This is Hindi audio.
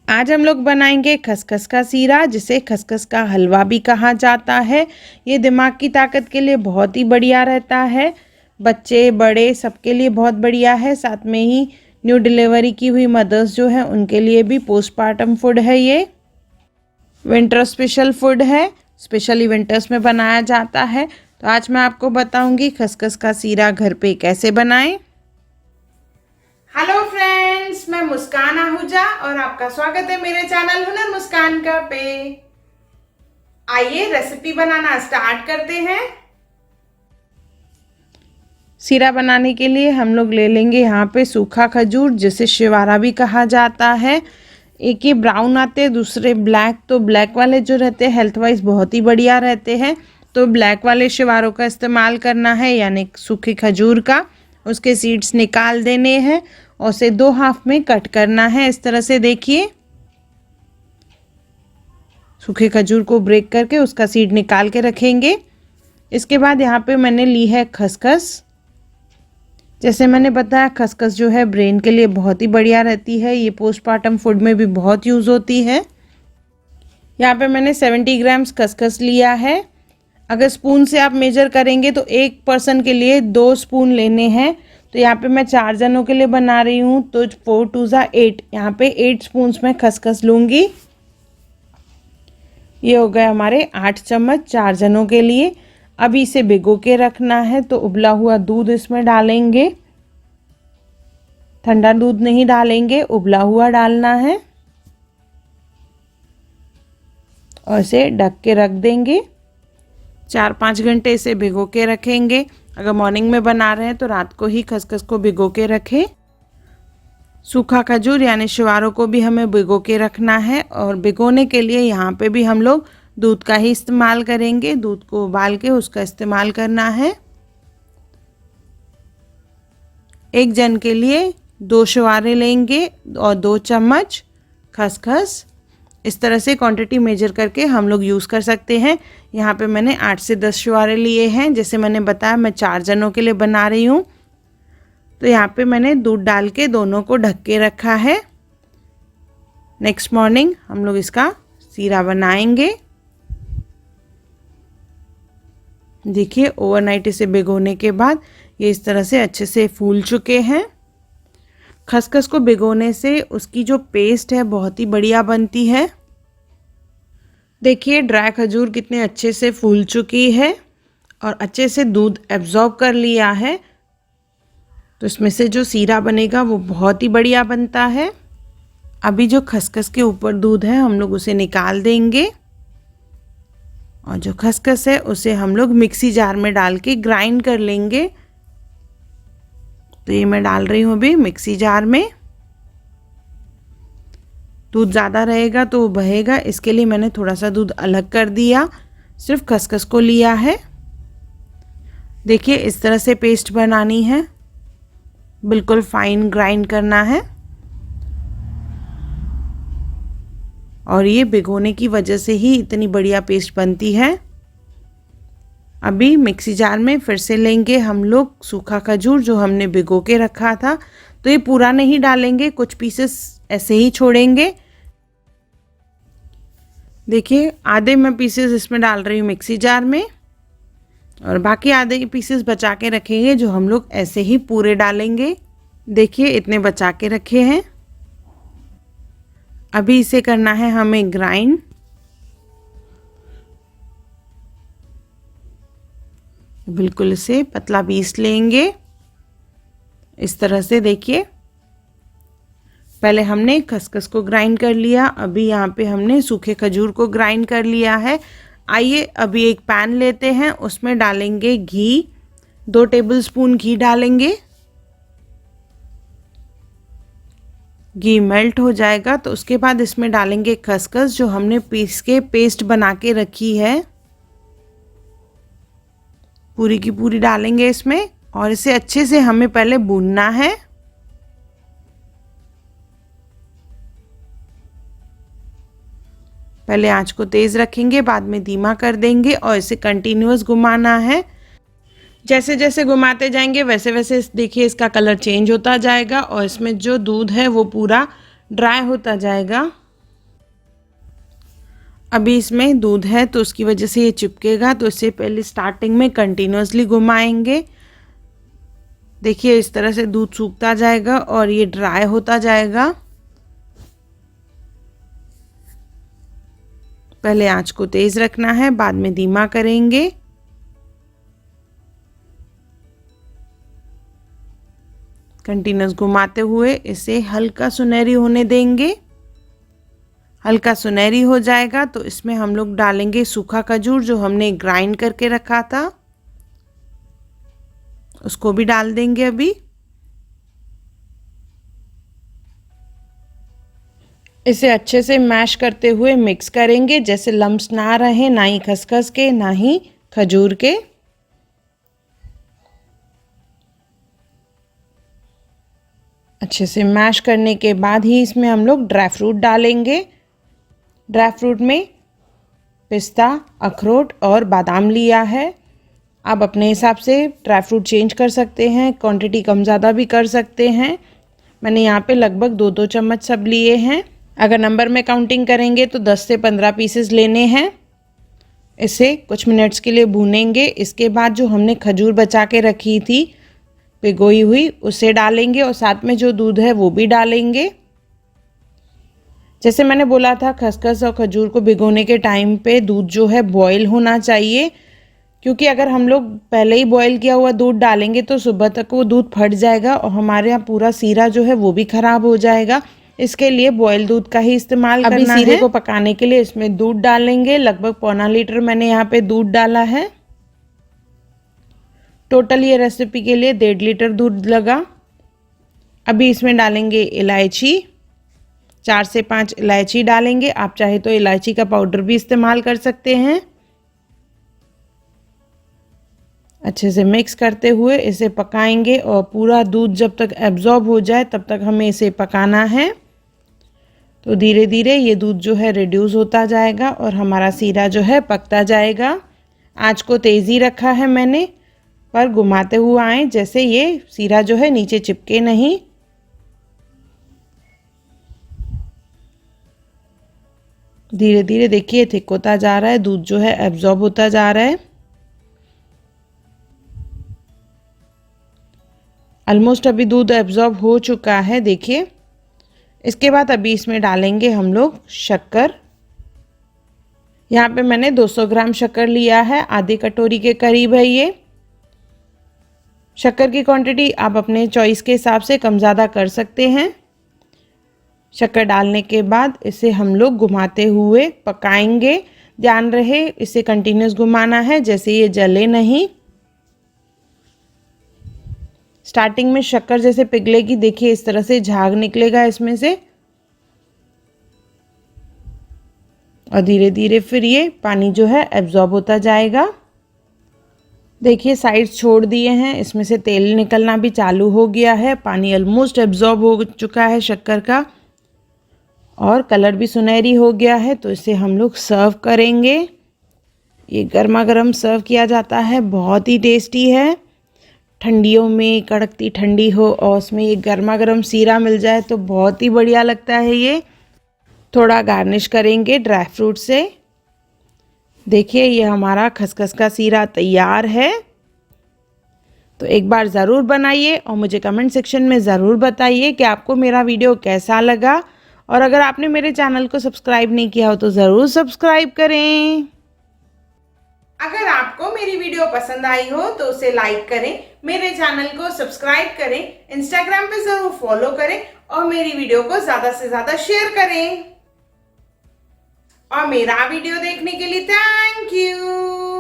आज हम लोग बनाएंगे खसखस का सीरा, जिसे खसखस का हलवा भी कहा जाता है। ये दिमाग की ताकत के लिए बहुत ही बढ़िया रहता है। बच्चे बड़े सबके लिए बहुत बढ़िया है। साथ में ही न्यू डिलीवरी की हुई मदर्स जो है उनके लिए भी पोस्टपार्टम फूड है। ये विंटर स्पेशल फूड है, स्पेशली विंटर्स में बनाया जाता है। तो आज मैं आपको बताऊंगी खसखस का सीरा घर पे कैसे बनाएं। हेलो फ्रेंड्स, मैं मुस्कान आहूजा और आपका स्वागत है मेरे चैनल हुनर मुस्कान का पे। आइए रेसिपी बनाना स्टार्ट करते हैं। सीरा बनाने के लिए हम लोग ले लेंगे यहाँ पे सूखा खजूर, जिसे शिवारा भी कहा जाता है। एक ये ब्राउन आते हैं, दूसरे ब्लैक। तो ब्लैक वाले जो रहते हैं हेल्थ वाइज बहुत ही बढ़िया रहते हैं, तो ब्लैक वाले शिवारों का इस्तेमाल करना है, यानी सूखे खजूर का। उसके सीड्स निकाल देने हैं और उसे 2 हाफ में कट करना है। इस तरह से देखिए, सूखे खजूर को ब्रेक करके उसका सीड निकाल के रखेंगे। इसके बाद यहाँ पे मैंने ली है खसखस। जैसे मैंने बताया, खसखस जो है ब्रेन के लिए बहुत ही बढ़िया रहती है। ये पोस्टपार्टम फूड में भी बहुत यूज़ होती है। यहाँ पे मैंने 70 ग्राम्स खसखस लिया है। अगर स्पून से आप मेजर करेंगे तो एक पर्सन के लिए 2 स्पून लेने हैं। तो यहाँ पे मैं 4 जनों के लिए बना रही हूँ, तो 4 2 ज़ा 8, यहाँ पे 8 स्पून्स में खसखस लूँगी। ये हो गए हमारे 8 चम्मच 4 जनों के लिए। अभी इसे भिगो के रखना है, तो उबला हुआ दूध इसमें डालेंगे। ठंडा दूध नहीं डालेंगे, उबला हुआ डालना है और इसे ढक के रख देंगे। 4-5 घंटे इसे भिगो के रखेंगे। अगर मॉर्निंग में बना रहे हैं तो रात को ही खसखस को भिगो के रखें। सूखा खजूर यानी शिवारों को भी हमें भिगो के रखना है, और भिगोने के लिए यहाँ पे भी हम लोग दूध का ही इस्तेमाल करेंगे। दूध को उबाल के उसका इस्तेमाल करना है। 1 जन के लिए 2 शिवारे लेंगे और 2 चम्मच खसखस। इस तरह से क्वांटिटी मेजर करके हम लोग यूज़ कर सकते हैं। यहाँ पे मैंने 8 से 10 शिवारे लिए हैं। जैसे मैंने बताया, मैं 4 जनों के लिए बना रही हूँ। तो यहाँ पे मैंने दूध डाल के दोनों को ढक के रखा है। नेक्स्ट मॉर्निंग हम लोग इसका सीरा बनाएंगे। देखिए, ओवरनाइट इसे भिगोने के बाद ये इस तरह से अच्छे से फूल चुके हैं। खसखस को भिगोने से उसकी जो पेस्ट है बहुत ही बढ़िया बनती है। देखिए, ड्राई खजूर कितने अच्छे से फूल चुकी है और अच्छे से दूध एब्जॉर्ब कर लिया है। तो इसमें से जो सीरा बनेगा वो बहुत ही बढ़िया बनता है। अभी जो खसखस के ऊपर दूध है हम लोग उसे निकाल देंगे, और जो खसखस है उसे हम लोग मिक्सी जार में डाल के ग्राइंड कर लेंगे। तो ये मैं डाल रही हूँ अभी मिक्सी जार में। दूध ज़्यादा रहेगा तो वो बहेगा, इसके लिए मैंने थोड़ा सा दूध अलग कर दिया। सिर्फ खसखस को लिया है। देखिए, इस तरह से पेस्ट बनानी है, बिल्कुल फाइन ग्राइंड करना है। और ये भिगोने की वजह से ही इतनी बढ़िया पेस्ट बनती है। अभी मिक्सी जार में फिर से लेंगे हम लोग सूखा खजूर जो हमने भिगो के रखा था। तो ये पूरा नहीं डालेंगे, कुछ पीसेस ऐसे ही छोड़ेंगे। देखिए, आधे मैं पीसेस इसमें डाल रही हूँ मिक्सी जार में, और बाकी आधे पीसेस बचा के रखेंगे जो हम लोग ऐसे ही पूरे डालेंगे। देखिए, इतने बचा के रखे हैं। अभी इसे करना है हमें ग्राइंड। बिल्कुल इसे पतला पीस लेंगे इस तरह से। देखिए, पहले हमने खसखस को ग्राइंड कर लिया, अभी यहाँ पे हमने सूखे खजूर को ग्राइंड कर लिया है। आइए अभी एक पैन लेते हैं, उसमें डालेंगे घी। 2 टेबलस्पून घी डालेंगे। घी मेल्ट हो जाएगा तो उसके बाद इसमें डालेंगे खसखस जो हमने पीस के पेस्ट बना के रखी है। पूरी की पूरी डालेंगे इसमें, और इसे अच्छे से हमें पहले भूनना है। पहले आंच को तेज़ रखेंगे, बाद में धीमा कर देंगे, और इसे कंटिन्यूअस घुमाना है। जैसे जैसे घुमाते जाएंगे वैसे वैसे देखिए इसका कलर चेंज होता जाएगा, और इसमें जो दूध है वो पूरा ड्राई होता जाएगा। अभी इसमें दूध है तो उसकी वजह से ये चिपकेगा, तो इससे पहले स्टार्टिंग में कंटिन्यूअसली घुमाएंगे। देखिए इस तरह से दूध सूखता जाएगा और ये ड्राई होता जाएगा। पहले आंच को तेज रखना है, बाद में धीमा करेंगे। कंटिन्यूअस घुमाते हुए इसे हल्का सुनहरी होने देंगे। हल्का सुनहरी हो जाएगा तो इसमें हम लोग डालेंगे सूखा खजूर जो हमने ग्राइंड करके रखा था, उसको भी डाल देंगे। अभी इसे अच्छे से मैश करते हुए मिक्स करेंगे, जैसे लम्स ना रहे, ना ही खसखस के ना ही खजूर के। अच्छे से मैश करने के बाद ही इसमें हम लोग ड्राई फ्रूट डालेंगे। ड्राई फ्रूट में पिस्ता, अखरोट और बादाम लिया है। आप अपने हिसाब से ड्राई फ्रूट चेंज कर सकते हैं, क्वांटिटी कम ज़्यादा भी कर सकते हैं। मैंने यहाँ पे लगभग 2-2 चम्मच सब लिए हैं। अगर नंबर में काउंटिंग करेंगे तो 10 से 15 पीसेस लेने हैं। इसे कुछ मिनट्स के लिए भूनेंगे। इसके बाद जो हमने खजूर बचा के रखी थी भिगोई हुई, उसे डालेंगे और साथ में जो दूध है वो भी डालेंगे। जैसे मैंने बोला था, खसखस और खजूर को भिगोने के टाइम पे दूध जो है बॉयल होना चाहिए, क्योंकि अगर हम लोग पहले ही बॉयल किया हुआ दूध डालेंगे तो सुबह तक वो दूध फट जाएगा और हमारे यहाँ पूरा सीरा जो है वो भी ख़राब हो जाएगा। इसके लिए बॉयल दूध का ही इस्तेमाल करना है। अभी सीरे को पकाने के लिए इसमें दूध डालेंगे। लगभग पौना लीटर मैंने यहाँ पे दूध डाला है। टोटल ये रेसिपी के लिए 1.5 लीटर दूध लगा। अभी इसमें डालेंगे इलायची, 4 से 5 इलायची डालेंगे। आप चाहे तो इलायची का पाउडर भी इस्तेमाल कर सकते हैं। अच्छे से मिक्स करते हुए इसे पकाएंगे और पूरा दूध जब तक एब्जॉर्ब हो जाए तब तक हमें इसे पकाना है। तो धीरे धीरे ये दूध जो है रिड्यूस होता जाएगा और हमारा सीरा जो है पकता जाएगा। आँच को तेज़ ही रखा है मैंने, पर घुमाते हुए आए जैसे ये सीरा जो है नीचे चिपके नहीं। धीरे धीरे देखिए थिक होता जा रहा है, दूध जो है एब्जॉर्ब होता जा रहा है। ऑलमोस्ट अभी दूध एब्जॉर्ब हो चुका है, देखिए। इसके बाद अभी इसमें डालेंगे हम लोग शक्कर। यहाँ पे मैंने 200 ग्राम शक्कर लिया है, आधी कटोरी के करीब है ये। शक्कर की क्वांटिटी आप अपने चॉइस के हिसाब से कम ज़्यादा कर सकते हैं। शक्कर डालने के बाद इसे हम लोग घुमाते हुए पकाएंगे। ध्यान रहे इसे कंटिन्यूस घुमाना है, जैसे ये जले नहीं। स्टार्टिंग में शक्कर जैसे पिघलेगी, देखिए इस तरह से झाग निकलेगा इसमें से, और धीरे धीरे फिर ये पानी जो है एब्जॉर्ब होता जाएगा। देखिए साइड्स छोड़ दिए हैं, इसमें से तेल निकलना भी चालू हो गया है। पानी ऑलमोस्ट एब्जॉर्ब हो चुका है शक्कर का और कलर भी सुनहरी हो गया है। तो इसे हम लोग सर्व करेंगे। ये गर्मा गर्म सर्व किया जाता है, बहुत ही टेस्टी है। ठंडियों में कड़कती ठंडी हो और उसमें ये गर्मा गर्म सीरा मिल जाए तो बहुत ही बढ़िया लगता है ये। थोड़ा गार्निश करेंगे ड्राई फ्रूट से। देखिए ये हमारा खसखस का सीरा तैयार है। तो एक बार ज़रूर बनाइए और मुझे कमेंट सेक्शन में ज़रूर बताइए कि आपको मेरा वीडियो कैसा लगा। और अगर आपने मेरे चैनल को सब्सक्राइब नहीं किया हो तो ज़रूर सब्सक्राइब करें। अगर आपको मेरी वीडियो पसंद आई हो तो उसे लाइक करें, मेरे चैनल को सब्सक्राइब करें, इंस्टाग्राम पे ज़रूर फॉलो करें और मेरी वीडियो को ज़्यादा से ज़्यादा शेयर करें। और मेरा वीडियो देखने के लिए थैंक यू।